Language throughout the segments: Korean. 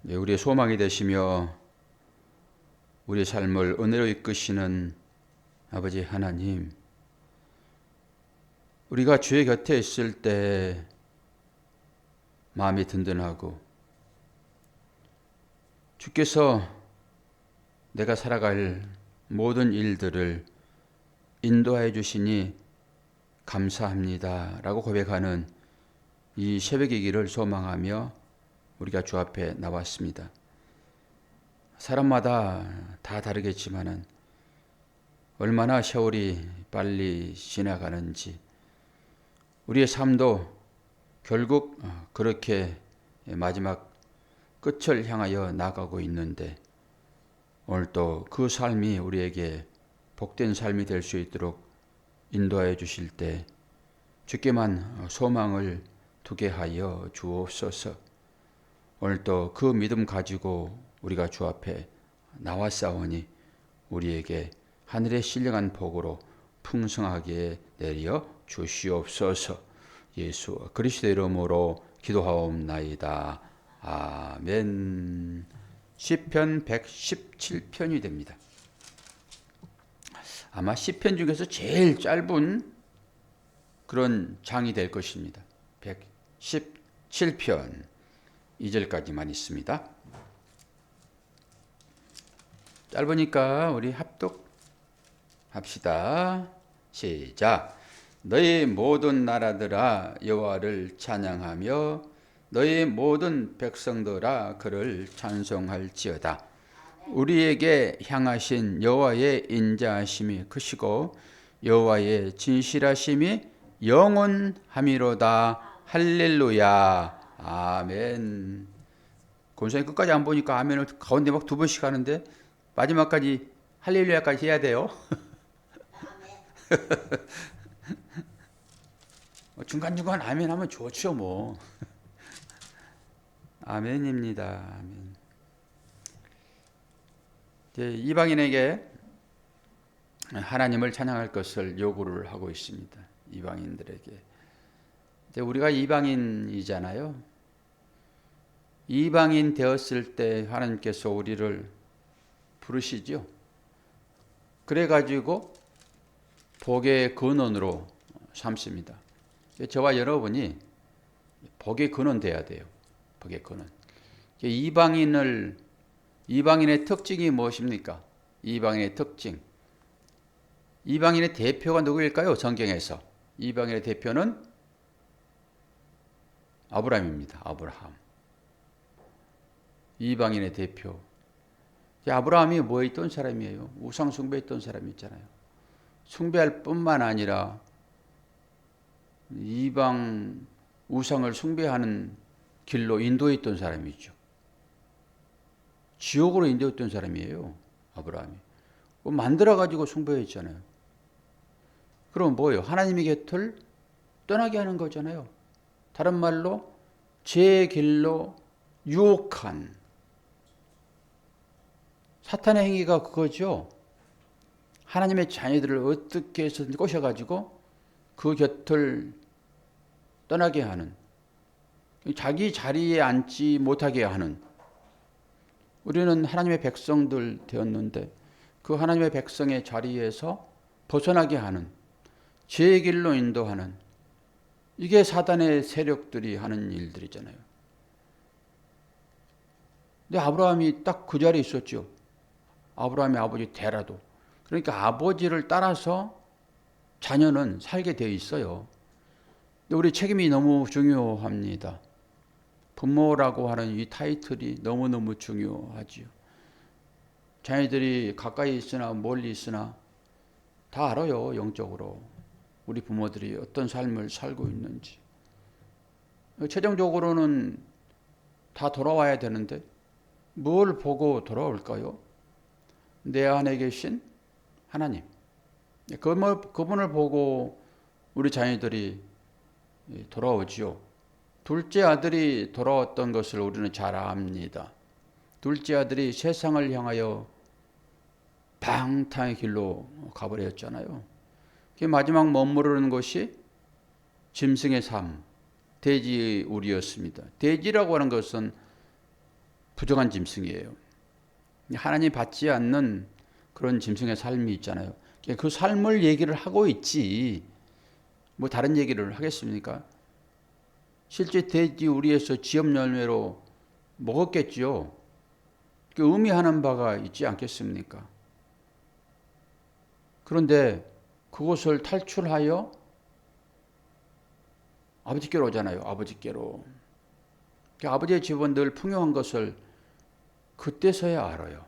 우리의 소망이 되시며 우리의 삶을 은혜로 이끄시는 아버지 하나님, 우리가 주의 곁에 있을 때 마음이 든든하고 주께서 내가 살아갈 모든 일들을 인도하여 주시니 감사합니다 라고 고백하는 이 새벽이기를 소망하며 우리가 주 앞에 나왔습니다. 사람마다 다 다르겠지만은 얼마나 세월이 빨리 지나가는지 우리의 삶도 결국 그렇게 마지막 끝을 향하여 나가고 있는데 오늘 또 그 삶이 우리에게 복된 삶이 될 수 있도록 인도하여 주실 때 주께만 소망을 두게 하여 주옵소서. 오늘 또 그 믿음 가지고 우리가 주 앞에 나왔사오니 우리에게 하늘의 신령한 복으로 풍성하게 내려 주시옵소서. 예수 그리스도 이름으로 기도하옵나이다. 아멘. 시편 117편이 됩니다. 아마 시편 중에서 제일 짧은 그런 장이 될 것입니다. 117편 2절까지만 있습니다. 짧으니까 우리 합독합시다. 시작. 너희 모든 나라들아 여호와를 찬양하며 너희 모든 백성들아 그를 찬송할지어다. 우리에게 향하신 여호와의 인자하심이 크시고 여호와의 진실하심이 영원함이로다. 할렐루야. 아멘. 권사님 끝까지 안 보니까 아멘을 가운데 막 두 번씩 하는데 마지막까지 할렐루야까지 해야 돼요. 중간중간 아멘 하면 좋죠 뭐. 아멘입니다. 아멘. 이제 이방인에게 하나님을 찬양할 것을 요구를 하고 있습니다. 이방인들에게. 이제 우리가 이방인이잖아요. 이방인 되었을 때 하나님께서 우리를 부르시죠. 그래가지고 복의 근원으로 삼습니다. 저와 여러분이 복의 근원 돼야 돼요. 복의 근원. 이방인의 특징이 무엇입니까? 이방인의 특징. 이방인의 대표가 누구일까요? 성경에서. 이방인의 대표는 아브라함입니다. 아브라함. 이방인의 대표. 아브라함이 뭐에 있던 사람이에요? 우상 숭배했던 사람이 있잖아요. 숭배할 뿐만 아니라 이방 우상을 숭배하는 길로 인도했던 사람이죠. 지옥으로 인도했던 사람이에요. 아브라함이. 만들어가지고 숭배했잖아요. 그럼 뭐예요? 하나님의 곁을 떠나게 하는 거잖아요. 다른 말로 제 길로 유혹한 사탄의 행위가 그거죠. 하나님의 자녀들을 어떻게 해서든 꼬셔가지고 그 곁을 떠나게 하는, 자기 자리에 앉지 못하게 하는. 우리는 하나님의 백성들 되었는데 그 하나님의 백성의 자리에서 벗어나게 하는, 제 길로 인도하는, 이게 사단의 세력들이 하는 일들이잖아요. 근데 아브라함이 딱 그 자리에 있었죠. 아브라함의 아버지 데라도. 그러니까 아버지를 따라서 자녀는 살게 되어 있어요. 근데 우리 책임이 너무 중요합니다. 부모라고 하는 이 타이틀이 너무너무 중요하지요. 자녀들이 가까이 있으나 멀리 있으나 다 알아요. 영적으로 우리 부모들이 어떤 삶을 살고 있는지. 최종적으로는 다 돌아와야 되는데 뭘 보고 돌아올까요? 내 안에 계신 하나님, 그분을 보고 우리 자녀들이 돌아오지요. 둘째 아들이 돌아왔던 것을 우리는 잘 압니다. 둘째 아들이 세상을 향하여 방탕의 길로 가버렸잖아요. 마지막 머무르는 곳이 짐승의 삶, 돼지 우리였습니다. 돼지라고 하는 것은 부정한 짐승이에요. 하나님 받지 않는 그런 짐승의 삶이 있잖아요. 그 삶을 얘기를 하고 있지 뭐 다른 얘기를 하겠습니까? 실제 돼지 우리에서 지업 열매로 먹었겠지요. 그 의미하는 바가 있지 않겠습니까? 그런데 그것을 탈출하여 아버지께로 오잖아요. 아버지께로. 아버지의 집은 늘 풍요한 것을 그때서야 알아요.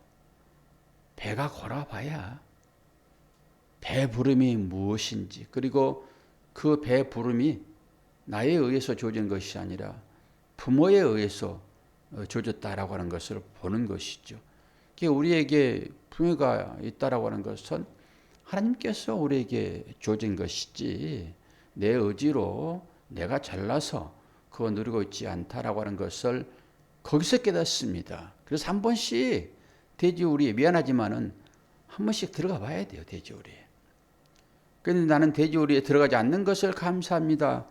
배가 고라봐야 배부름이 무엇인지, 그리고 그 배부름이 나에 의해서 주어진 것이 아니라 부모에 의해서 주어졌다라고 하는 것을 보는 것이죠. 우리에게 풍요가 있다라고 하는 것은 하나님께서 우리에게 주어진 것이지 내 의지로 내가 잘나서 그거 누리고 있지 않다라고 하는 것을 거기서 깨닫습니다. 그래서 한 번씩 돼지우리에, 미안하지만은 한 번씩 들어가 봐야 돼요. 돼지우리에. 그런데 나는 돼지우리에 들어가지 않는 것을 감사합니다.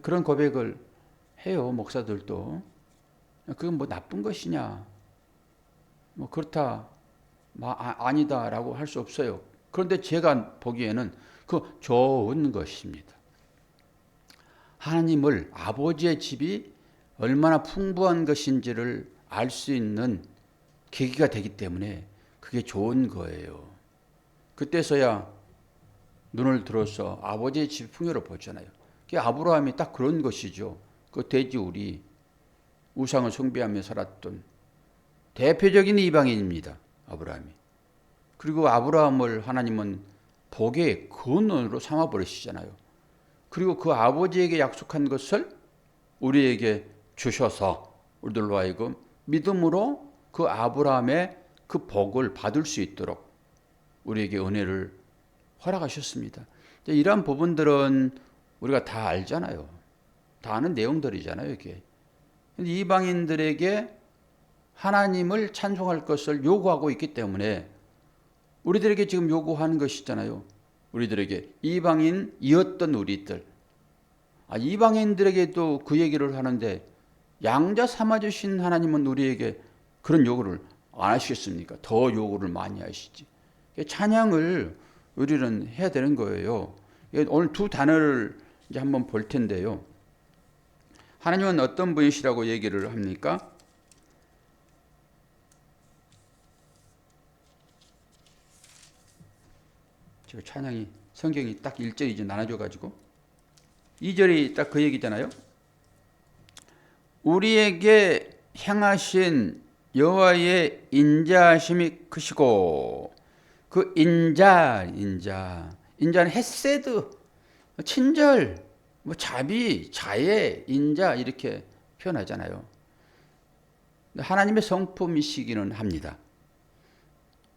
그런 고백을 해요. 목사들도. 그건 뭐 나쁜 것이냐, 뭐 그렇다, 아니다라고 할 수 없어요. 그런데 제가 보기에는 그 좋은 것입니다. 하나님을, 아버지의 집이 얼마나 풍부한 것인지를 알 수 있는 계기가 되기 때문에 그게 좋은 거예요. 그때서야 눈을 들어서 아버지의 집 풍요를 보잖아요. 아브라함이 딱 그런 것이죠. 그 돼지우리, 우상을 숭배하며 살았던 대표적인 이방인입니다. 아브라함이. 그리고 아브라함을 하나님은 복의 근원으로 삼아버리시잖아요. 그리고 그 아버지에게 약속한 것을 우리에게 주셔서 우리들로 하여금 믿음으로 그 아브라함의 그 복을 받을 수 있도록 우리에게 은혜를 허락하셨습니다. 이러한 부분들은 우리가 다 알잖아요. 다 아는 내용들이잖아요, 이게. 이방인들에게 하나님을 찬송할 것을 요구하고 있기 때문에 우리들에게 지금 요구하는 것이잖아요. 우리들에게 이방인이었던 우리들. 이방인들에게도 그 얘기를 하는데 양자 삼아주신 하나님은 우리에게 그런 요구를 안 하시겠습니까? 더 요구를 많이 하시지. 찬양을 우리는 해야 되는 거예요. 오늘 두 단어를 이제 한번 볼 텐데요. 하나님은 어떤 분이시라고 얘기를 합니까? 저 찬양이, 성경이 딱 1절이 이제 나눠져가지고 2절이 딱 그 얘기잖아요. 우리에게 행하신 여호와의 인자하심이 크시고, 그 인자는 헤세드, 친절, 자비, 자애, 인자 이렇게 표현하잖아요. 하나님의 성품이시기는 합니다.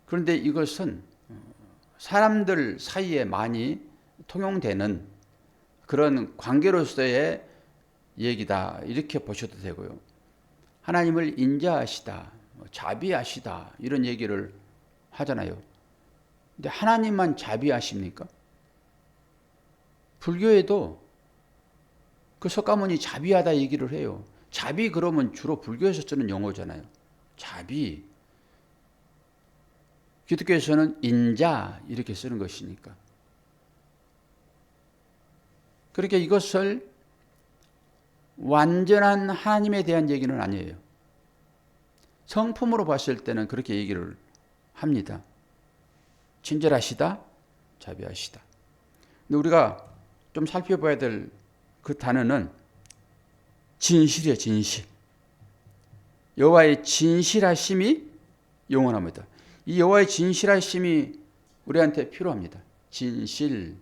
그런데 이것은 사람들 사이에 많이 통용되는 그런 관계로서의 얘기다, 이렇게 보셔도 되고요. 하나님을 인자하시다, 자비하시다 이런 얘기를 하잖아요. 근데 하나님만 자비하십니까? 불교에도 그 석가모니 자비하다 얘기를 해요. 자비 그러면 주로 불교에서 쓰는 용어잖아요. 자비. 기독교에서는 인자 이렇게 쓰는 것이니까. 그렇게 이것을 완전한 하나님에 대한 얘기는 아니에요. 성품으로 봤을 때는 그렇게 얘기를 합니다. 친절하시다, 자비하시다. 근데 우리가 좀 살펴봐야 될 그 단어는 진실이에요, 진실. 여호와의 진실하심이 영원합니다. 이 여호와의 진실하심이 우리한테 필요합니다. 진실은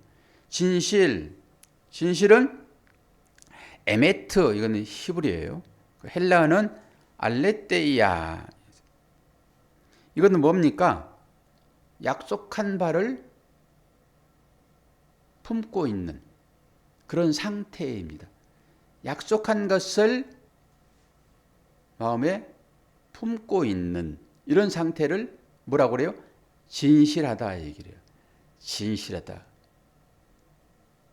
에메트, 이거는 히브리예요. 헬라어는 알레테이아. 이거는 뭡니까? 약속한 바를 품고 있는 그런 상태입니다. 약속한 것을 마음에 품고 있는 이런 상태를 뭐라고 그래요? 진실하다 얘기를 해요. 진실하다.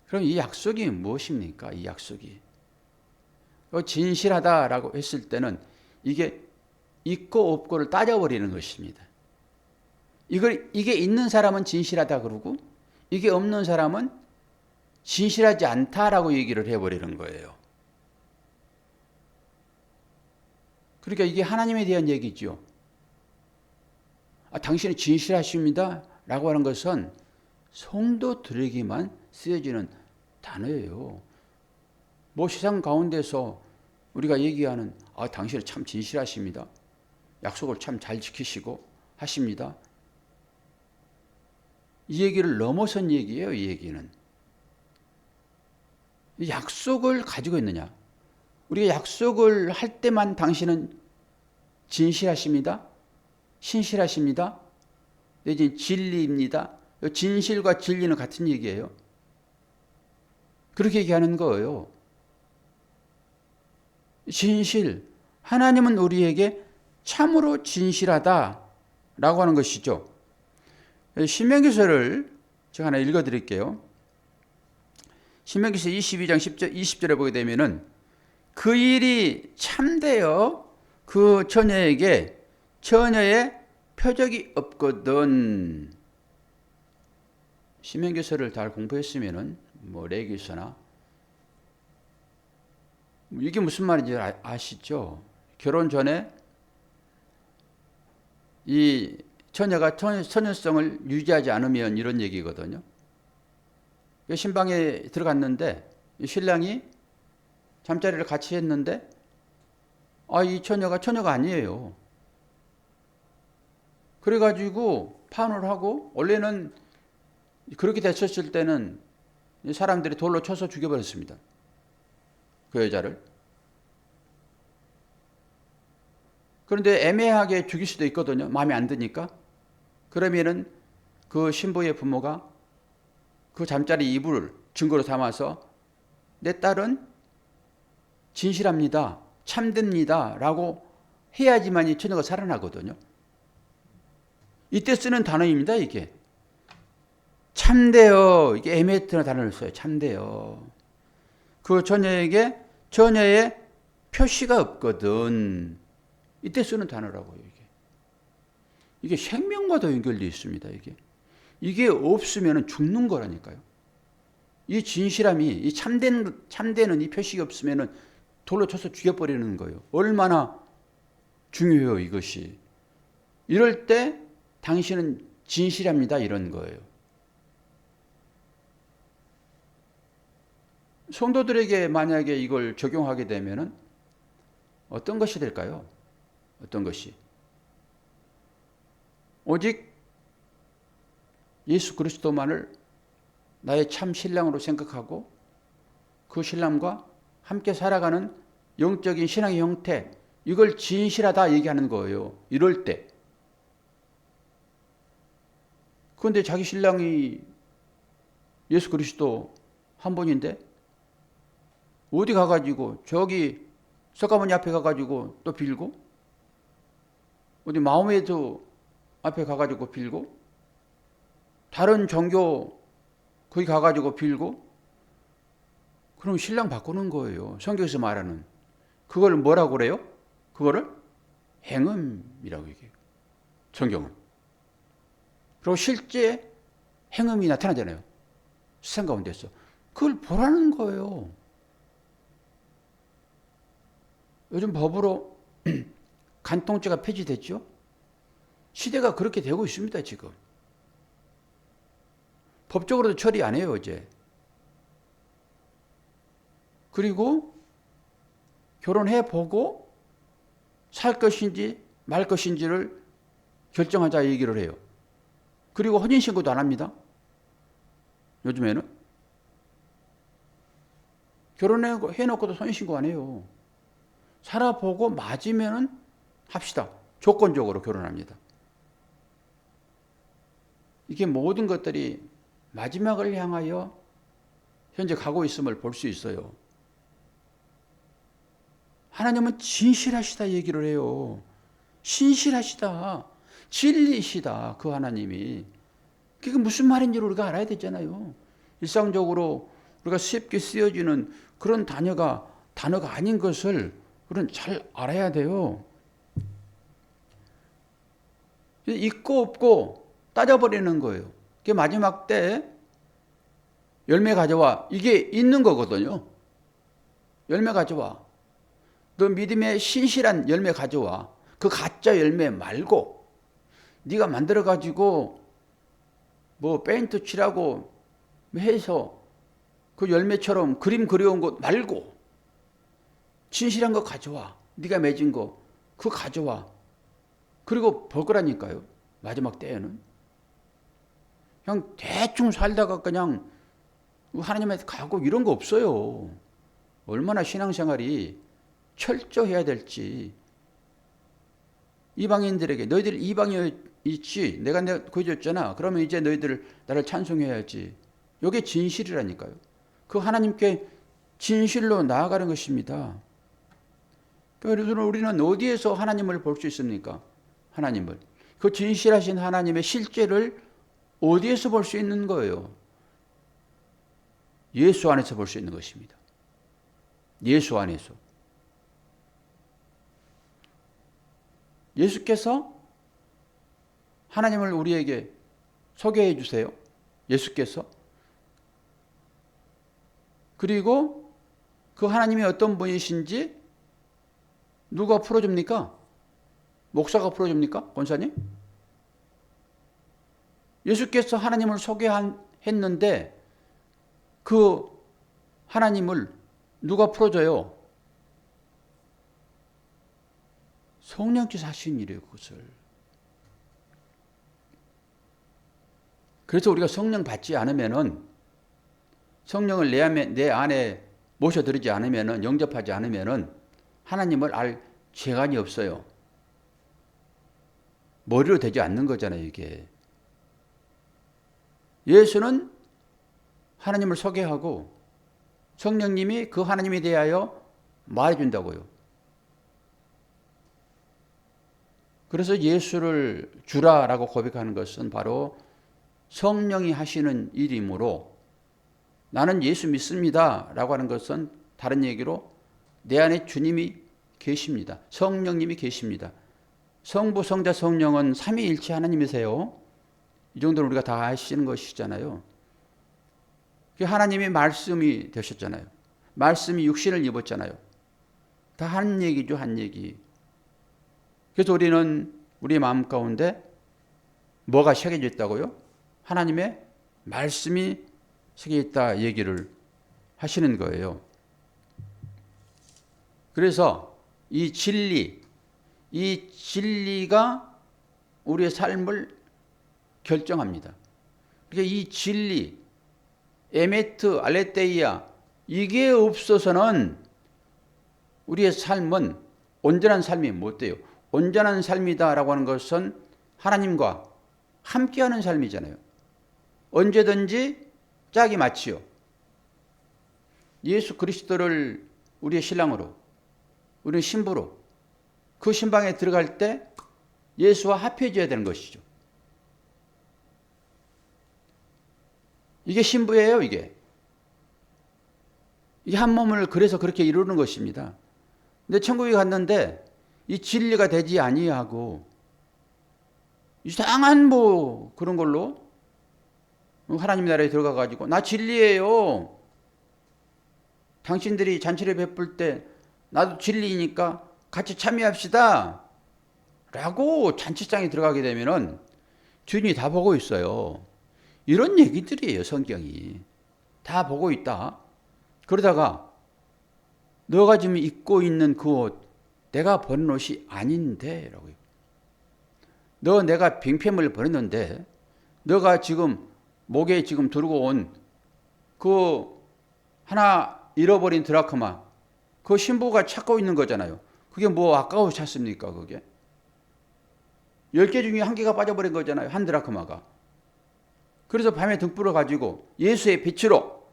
그럼 이 약속이 무엇입니까? 이 약속이. 진실하다라고 했을 때는 이게 있고 없고를 따져버리는 것입니다. 이게 있는 사람은 진실하다 그러고 이게 없는 사람은 진실하지 않다라고 얘기를 해버리는 거예요. 그러니까 이게 하나님에 대한 얘기죠. 당신은 진실하십니다 라고 하는 것은 성도들에게만 쓰여지는 단어예요. 뭐 세상 가운데서 우리가 얘기하는 당신은 참 진실하십니다. 약속을 참 잘 지키시고 하십니다. 이 얘기를 넘어선 얘기예요. 이 얘기는. 약속을 가지고 있느냐. 우리가 약속을 할 때만 당신은 진실하십니다. 신실하십니다. 내지는 진리입니다. 진실과 진리는 같은 얘기예요. 그렇게 얘기하는 거예요. 진실. 하나님은 우리에게 참으로 진실하다라고 하는 것이죠. 신명기서를 제가 하나 읽어드릴게요. 신명기서 22장 20절에 보게 되면은 그 일이 참되어 그 처녀에게 처녀의 표적이 없거든. 신명기서를 잘 공부했으면은 뭐 레위기서나 이게 무슨 말인지 아시죠? 결혼 전에 이 처녀가 처녀성을 유지하지 않으면 이런 얘기거든요. 신방에 들어갔는데 신랑이 잠자리를 같이 했는데 이 처녀가 아니에요. 그래가지고 파혼을 하고 원래는 그렇게 됐었을 때는 사람들이 돌로 쳐서 죽여버렸습니다. 그 여자를. 그런데 애매하게 죽일 수도 있거든요. 마음에 안 드니까. 그러면은 그 신부의 부모가 그 잠자리 이불을 증거로 삼아서 내 딸은 진실합니다. 참됩니다. 라고 해야지만 이 처녀가 살아나거든요. 이때 쓰는 단어입니다. 이게. 참되어. 이게 애매했던 단어를 써요. 참되어. 그 처녀에게 처녀의 표시가 없거든. 이때 쓰는 단어라고요. 이게 생명과도 연결되어 있습니다. 이게 없으면 죽는 거라니까요. 이 진실함이, 이 참되는 이 표시가 없으면 돌로 쳐서 죽여버리는 거예요. 얼마나 중요해요, 이것이. 이럴 때 당신은 진실합니다. 이런 거예요. 성도들에게 만약에 이걸 적용하게 되면 어떤 것이 될까요? 어떤 것이? 오직 예수 그리스도만을 나의 참 신랑으로 생각하고 그 신랑과 함께 살아가는 영적인 신앙의 형태, 이걸 진실하다 얘기하는 거예요. 이럴 때. 그런데 자기 신랑이 예수 그리스도 한 분인데 어디 가가지고 저기 석가모니 앞에 가가지고 또 빌고 어디 마음에도 앞에 가가지고 빌고 다른 종교 거기 가가지고 빌고 그럼 신랑 바꾸는 거예요. 성경에서 말하는 그걸 뭐라고 그래요? 그거를 행음이라고 얘기해요. 성경은. 그리고 실제 행음이 나타나잖아요. 세상 가운데서. 그걸 보라는 거예요. 요즘 법으로 간통죄가 폐지됐죠. 시대가 그렇게 되고 있습니다. 지금. 법적으로도 처리 안 해요. 이제. 그리고 결혼해보고 살 것인지 말 것인지를 결정하자 얘기를 해요. 그리고 혼인신고도 안 합니다. 요즘에는. 결혼해놓고도 혼인신고 안 해요. 살아보고 맞으면은 합시다. 조건적으로 결혼합니다. 이게 모든 것들이 마지막을 향하여 현재 가고 있음을 볼 수 있어요. 하나님은 진실하시다 얘기를 해요. 신실하시다. 진리시다. 그 하나님이. 그게 무슨 말인지를 우리가 알아야 되잖아요. 일상적으로 우리가 쉽게 쓰여지는 그런 단어가 아닌 것을 우리는 잘 알아야 돼요. 있고 없고 따져버리는 거예요. 그게 마지막 때 열매 가져와. 이게 있는 거거든요. 열매 가져와. 너 믿음의 신실한 열매 가져와. 그 가짜 열매 말고 네가 만들어 가지고 뭐 페인트 칠하고 해서 그 열매처럼 그림 그려온 것 말고 진실한 거 가져와. 네가 맺은 거 그거 가져와. 그리고 볼 거라니까요. 마지막 때에는. 그냥 대충 살다가 그냥 하나님한테 가고 이런 거 없어요. 얼마나 신앙생활이 철저해야 될지. 이방인들에게 너희들 이방이었지 내가 구해줬잖아. 그러면 이제 너희들 나를 찬송해야지. 이게 진실이라니까요. 그 하나님께 진실로 나아가는 것입니다. 그래서 우리는 어디에서 하나님을 볼 수 있습니까? 하나님을. 그 진실하신 하나님의 실제를 어디에서 볼 수 있는 거예요? 예수 안에서 볼 수 있는 것입니다. 예수 안에서. 예수께서 하나님을 우리에게 소개해 주세요. 예수께서. 그리고 그 하나님이 어떤 분이신지 누가 풀어줍니까? 목사가 풀어줍니까? 권사님? 예수께서 하나님을 소개했는데 그 하나님을 누가 풀어줘요? 성령께서 하신 일이에요, 그것을. 그래서 우리가 성령 받지 않으면은, 성령을 내 안에 모셔들이지 않으면은, 영접하지 않으면은 하나님을 알 재간이 없어요. 머리로 되지 않는 거잖아요, 이게. 예수는 하나님을 소개하고 성령님이 그 하나님에 대하여 말해준다고요. 그래서 예수를 주라라고 고백하는 것은 바로 성령이 하시는 일이므로 나는 예수 믿습니다 라고 하는 것은 다른 얘기로 내 안에 주님이 계십니다. 성령님이 계십니다. 성부, 성자, 성령은 삼위일체 하나님이세요. 이 정도는 우리가 다 아시는 것이잖아요. 하나님이 말씀이 되셨잖아요. 말씀이 육신을 입었잖아요. 다 한 얘기죠, 한 얘기. 그래서 우리는 우리 마음 가운데 뭐가 새겨져 있다고요? 하나님의 말씀이 새겨져 있다 얘기를 하시는 거예요. 그래서 이 진리가 우리의 삶을 결정합니다. 그러니까 이 진리, 에메트, 알레테이아 이게 없어서는 우리의 삶은 온전한 삶이 못 돼요. 온전한 삶이다라고 하는 것은 하나님과 함께하는 삶이잖아요. 언제든지 짝이 맞지요. 예수 그리스도를 우리의 신랑으로, 우리의 신부로 그 신방에 들어갈 때 예수와 합해져야 되는 것이죠. 이게 신부예요, 이게. 이게 한 몸을 그래서 그렇게 이루는 것입니다. 근데 천국에 갔는데 이 진리가 되지 아니하고 이상한 뭐 그런 걸로 하나님 나라에 들어가 가지고 나 진리예요. 당신들이 잔치를 베풀 때 나도 진리니까 같이 참여합시다. 라고 잔치장에 들어가게 되면은 주인이 다 보고 있어요. 이런 얘기들이에요, 성경이. 다 보고 있다. 그러다가 너가 지금 입고 있는 그 옷, 내가 버린 옷이 아닌데 라고. 너 내가 빙패물 버렸는데 너가 지금 목에 지금 들고 온 그 하나 잃어버린 드라크마 그 신부가 찾고 있는 거잖아요. 그게 뭐 아까워 찾습니까? 그게 10개 중에 1개가 빠져버린 거잖아요. 한 드라크마가. 그래서 밤에 등불을 가지고 예수의 빛으로,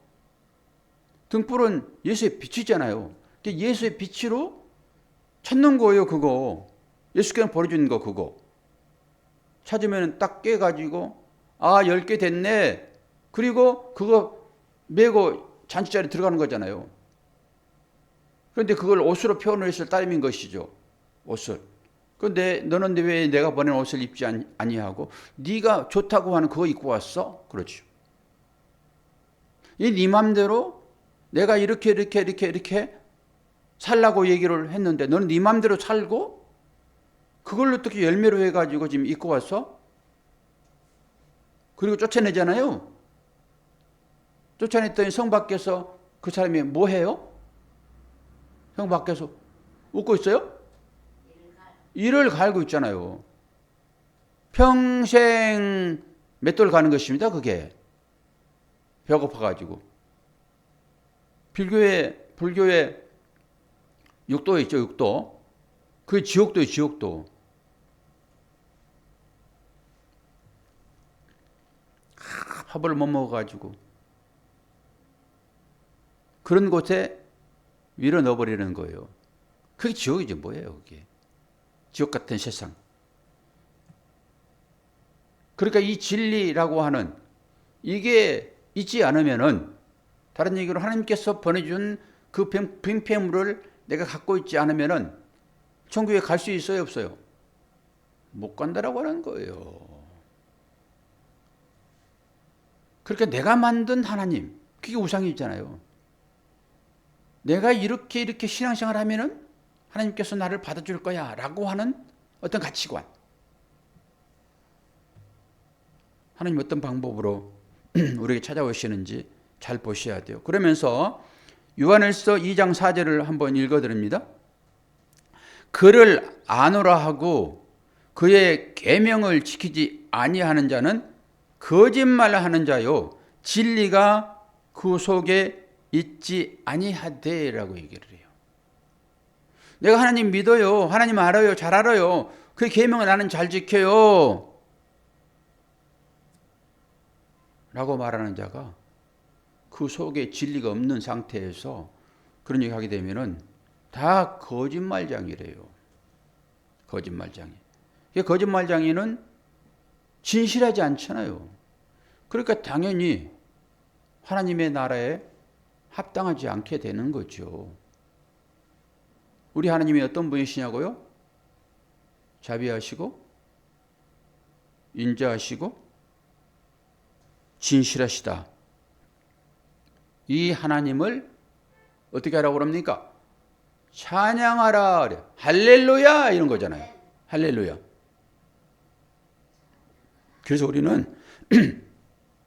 등불은 예수의 빛이잖아요. 예수의 빛으로 찾는 거예요. 그거 예수께서 버려준 거 그거 찾으면 딱 깨가지고 10개 됐네. 그리고 그거 메고 잔치자리에 들어가는 거잖아요. 그런데 그걸 옷으로 표현을 했을 따름인 것이죠. 옷을. 근데 너는 왜 내가 보낸 옷을 입지 아니하고 네가 좋다고 하는 그거 입고 왔어? 그렇죠. 이 네 맘대로 내가 이렇게 살라고 얘기를 했는데 너는 네 맘대로 살고 그걸 어떻게 열매로 해가지고 지금 입고 왔어? 그리고 쫓아내잖아요. 쫓아냈더니 성 밖에서 그 사람이 뭐 해요? 성 밖에서 웃고 있어요? 이를 갈고 있잖아요. 평생 맷돌 가는 것입니다. 그게 배고파가지고 불교에 육도 있죠. 육도. 그게 지옥도예요. 지옥도. 밥을 못 먹어가지고 그런 곳에 밀어 넣어버리는 거예요. 그게 지옥이죠. 뭐예요 그게. 지옥 같은 세상. 그러니까 이 진리라고 하는 이게 있지 않으면은 다른 얘기로 하나님께서 보내준 그 빈폐물을 내가 갖고 있지 않으면은 천국에 갈 수 있어요 없어요? 못 간다라고 하는 거예요. 그러니까 내가 만든 하나님 그게 우상이 있잖아요. 내가 이렇게 신앙생활 하면은 하나님께서 나를 받아줄 거야 라고 하는 어떤 가치관. 하나님 어떤 방법으로 우리에게 찾아오시는지 잘 보셔야 돼요. 그러면서 요한일서 2장 4절을 한번 읽어드립니다. 그를 아노라 하고 그의 계명을 지키지 아니하는 자는 거짓말하는 자요 진리가 그 속에 있지 아니하되라고 얘기를 해요. 내가 하나님 믿어요. 하나님 알아요. 잘 알아요. 그 계명을 나는 잘 지켜요. 라고 말하는 자가 그 속에 진리가 없는 상태에서 그런 얘기 하게 되면은 다 거짓말장이래요. 거짓말장이. 거짓말장이는 진실하지 않잖아요. 그러니까 당연히 하나님의 나라에 합당하지 않게 되는 거죠. 우리 하나님이 어떤 분이시냐고요? 자비하시고 인자하시고 진실하시다. 이 하나님을 어떻게 하라고 그럽니까? 찬양하라. 그래. 할렐루야 이런 거잖아요. 할렐루야. 그래서 우리는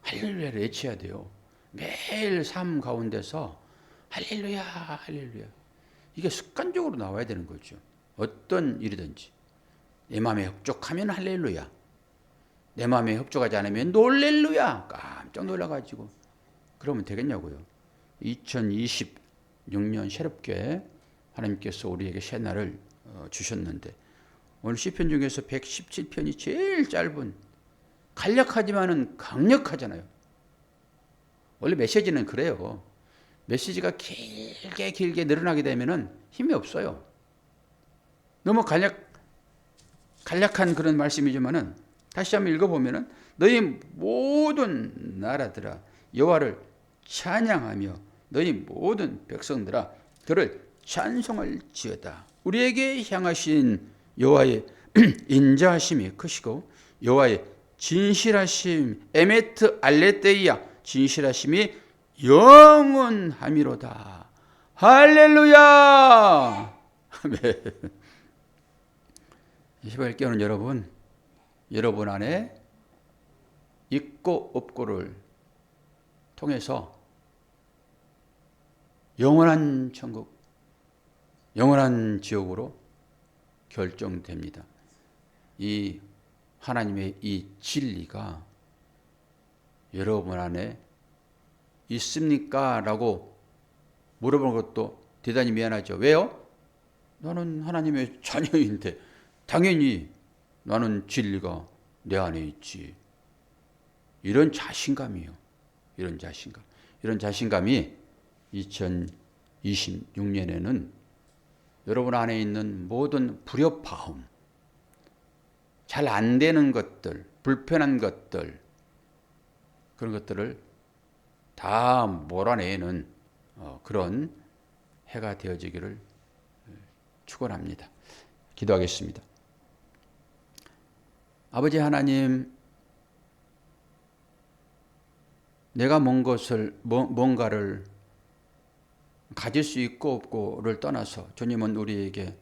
할렐루야를 외쳐야 돼요. 매일 삶 가운데서 할렐루야 할렐루야. 이게 습관적으로 나와야 되는 거죠. 어떤 일이든지. 내 마음에 흡족하면 할렐루야. 내 마음에 흡족하지 않으면 놀렐루야. 깜짝 놀라가지고 그러면 되겠냐고요. 2026년 새롭게 하나님께서 우리에게 새날을 주셨는데 오늘 시편 중에서 117편이 제일 짧은 간략하지만은 강력하잖아요. 원래 메시지는 그래요. 메시지가 길게 늘어나게 되면은 힘이 없어요. 너무 간략한 그런 말씀이지만은 다시 한번 읽어보면은 너희 모든 나라들아 여호와를 찬양하며 너희 모든 백성들아 그를 찬송할지어다. 우리에게 향하신 여호와의 인자하심이 크시고 여호와의 진실하심 에메트 알레테이야 진실하심이 영원함이로다. 할렐루야. 아멘. 히브리서는 여러분 안에 있고 없고를 통해서 영원한 천국, 영원한 지옥으로 결정됩니다. 이 하나님의 이 진리가 여러분 안에 있습니까? 라고 물어보는 것도 대단히 미안하죠. 왜요? 나는 하나님의 자녀인데 당연히 나는 진리가 내 안에 있지. 이런 자신감이요. 이런 자신감이 2026년에는 여러분 안에 있는 모든 불협화음, 잘 안 되는 것들, 불편한 것들, 그런 것들을 다 몰아내는 그런 해가 되어지기를 축원합니다. 기도하겠습니다. 아버지 하나님, 내가 뭔가를 가질 수 있고 없고를 떠나서 주님은 우리에게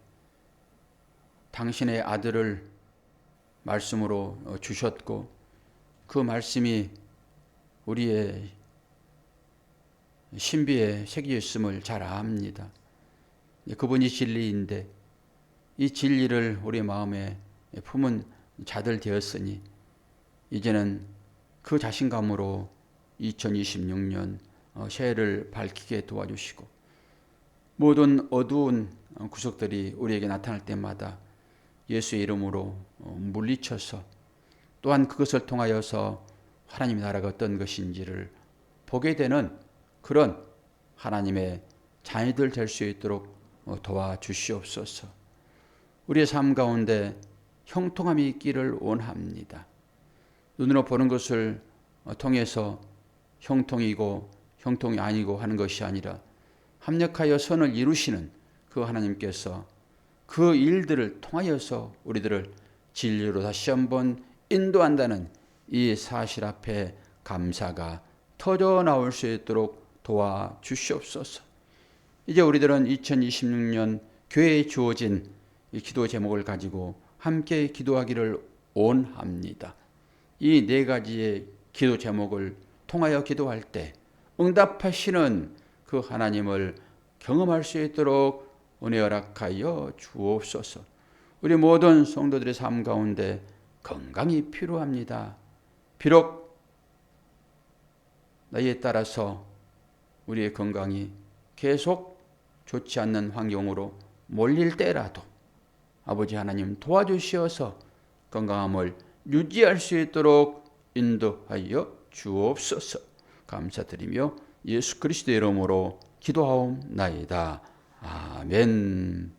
당신의 아들을 말씀으로 주셨고 그 말씀이 우리의 신비에 새겨 있음을 잘 압니다. 그분이 진리인데 이 진리를 우리 마음에 품은 자들 되었으니 이제는 그 자신감으로 2026년 새해를 밝히게 도와주시고 모든 어두운 구석들이 우리에게 나타날 때마다 예수의 이름으로 물리쳐서 또한 그것을 통하여서 하나님의 나라가 어떤 것인지를 보게 되는 그런 하나님의 자녀들 될 수 있도록 도와주시옵소서. 우리의 삶 가운데 형통함이 있기를 원합니다. 눈으로 보는 것을 통해서 형통이고 형통이 아니고 하는 것이 아니라 합력하여 선을 이루시는 그 하나님께서 그 일들을 통하여서 우리들을 진리로 다시 한번 인도한다는 이 사실 앞에 감사가 터져 나올 수 있도록 도와주시옵소서. 이제 우리들은 2026년 교회에 주어진 이 기도 제목을 가지고 함께 기도하기를 원합니다. 이 네 가지의 기도 제목을 통하여 기도할 때 응답하시는 그 하나님을 경험할 수 있도록 은혜 허락하여 주옵소서. 우리 모든 성도들의 삶 가운데 건강이 필요합니다. 비록 나이에 따라서 우리의 건강이 계속 좋지 않는 환경으로 몰릴 때라도 아버지 하나님 도와주시어서 건강함을 유지할 수 있도록 인도하여 주옵소서. 감사드리며 예수 그리스도의 이름으로 기도하옵나이다. 아멘.